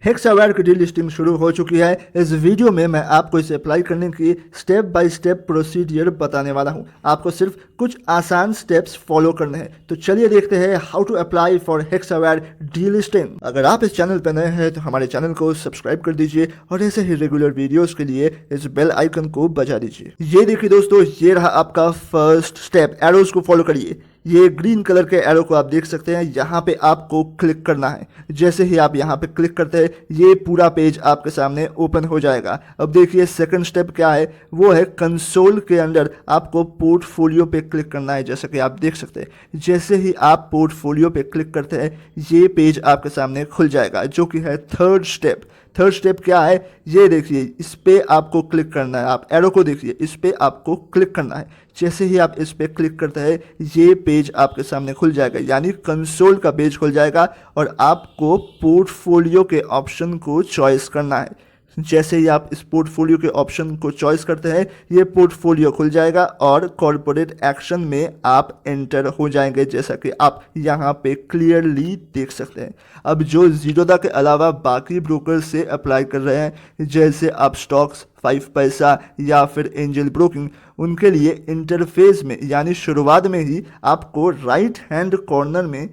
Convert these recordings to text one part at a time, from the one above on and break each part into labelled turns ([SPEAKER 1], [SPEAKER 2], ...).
[SPEAKER 1] हेक्सावेयर की डीलिस्टिंग शुरू हो चुकी है। इस वीडियो में मैं आपको इसे अप्लाई करने की स्टेप बाय स्टेप प्रोसीडियर बताने वाला हूं। आपको सिर्फ कुछ आसान स्टेप्स फॉलो करने हैं। तो चलिए देखते हैं how to apply for Hexaware delisting. अगर आप इस चैनल पर नए हैं तो हमारे चैनल को सब्सक्राइब कर दीजिए और ऐसे ही रेगुलर वीडियोस के लिए इस बेल आइकन को बजा दीजिए। ये देखिए दोस्तों, ये रहा आपका फर्स्ट स्टेप। एरोज को फॉलो करिए। ये ग्रीन कलर के एरो को आप देख सकते हैं, यहाँ पे आपको क्लिक करना है। जैसे ही आप यहाँ पे क्लिक करते हैं ये पूरा पेज आपके सामने ओपन हो जाएगा। अब देखिए सेकंड स्टेप क्या है, वो है कंसोल के अंदर आपको पोर्टफोलियो पे क्लिक करना है। जैसे कि आप देख सकते हैं, जैसे ही आप पोर्टफोलियो पे क्लिक करते हैं ये पेज आपके सामने खुल जाएगा, जो कि है थर्ड स्टेप। थर्ड स्टेप क्या है, ये देखिए, इस पे आपको क्लिक करना है। आप एरो को देखिए, इस पे आपको क्लिक करना है। जैसे ही आप इस पे क्लिक करते हैं ये पेज आपके सामने खुल जाएगा, यानी कंसोल का पेज खुल जाएगा और आपको पोर्टफोलियो के ऑप्शन को चॉइस करना है। जैसे ही आप इस पोर्टफोलियो के ऑप्शन को चॉइस करते हैं ये पोर्टफोलियो खुल जाएगा और कॉर्पोरेट एक्शन में आप एंटर हो जाएंगे, जैसा कि आप यहाँ पे क्लियरली देख सकते हैं। अब जो जीरोधा के अलावा बाकी ब्रोकर से अप्लाई कर रहे हैं, जैसे आप स्टॉक्स, 5 पैसा या फिर एंजल ब्रोकिंग, उनके लिए इंटरफेस में यानी शुरुआत में ही आपको राइट हैंड कॉर्नर में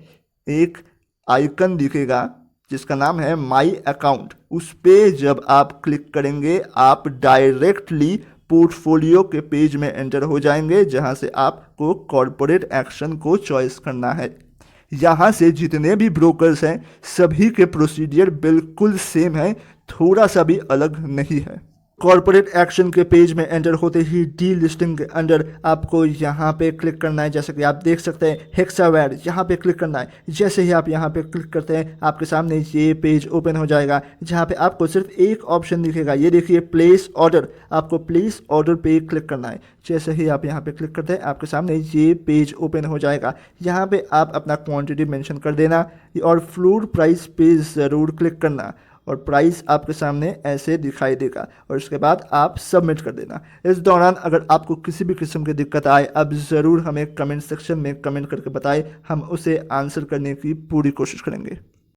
[SPEAKER 1] एक आइकन दिखेगा जिसका नाम है माई अकाउंट। उस पे जब आप क्लिक करेंगे आप डायरेक्टली पोर्टफोलियो के पेज में एंटर हो जाएंगे, जहां से आपको कॉर्पोरेट एक्शन को चॉइस करना है। यहाँ से जितने भी ब्रोकर्स हैं सभी के प्रोसीडियर बिल्कुल सेम है, थोड़ा सा भी अलग नहीं है। कॉर्पोरेट एक्शन के पेज में एंटर होते ही डी लिस्टिंग के अंदर आपको यहाँ पे क्लिक करना है। जैसे कि आप देख सकते हैं हेक्सावेयर, यहाँ पे क्लिक करना है। जैसे ही आप यहाँ पे क्लिक करते हैं आपके सामने ये पेज ओपन हो जाएगा, जहाँ पे आपको सिर्फ एक ऑप्शन दिखेगा। ये देखिए प्लेस ऑर्डर, आपको प्लेस ऑर्डर पे क्लिक करना है। जैसे ही आप यहाँ पे क्लिक करते हैं आपके सामने ये पेज ओपन हो जाएगा। यहाँ पे आप अपना क्वांटिटी मेंशन कर देना और फ्लोर प्राइस पे ज़रूर क्लिक करना और प्राइस आपके सामने ऐसे दिखाई देगा और उसके बाद आप सबमिट कर देना। इस दौरान अगर आपको किसी भी किस्म की दिक्कत आए आप ज़रूर हमें कमेंट सेक्शन में कमेंट करके बताएं, हम उसे आंसर करने की पूरी कोशिश करेंगे।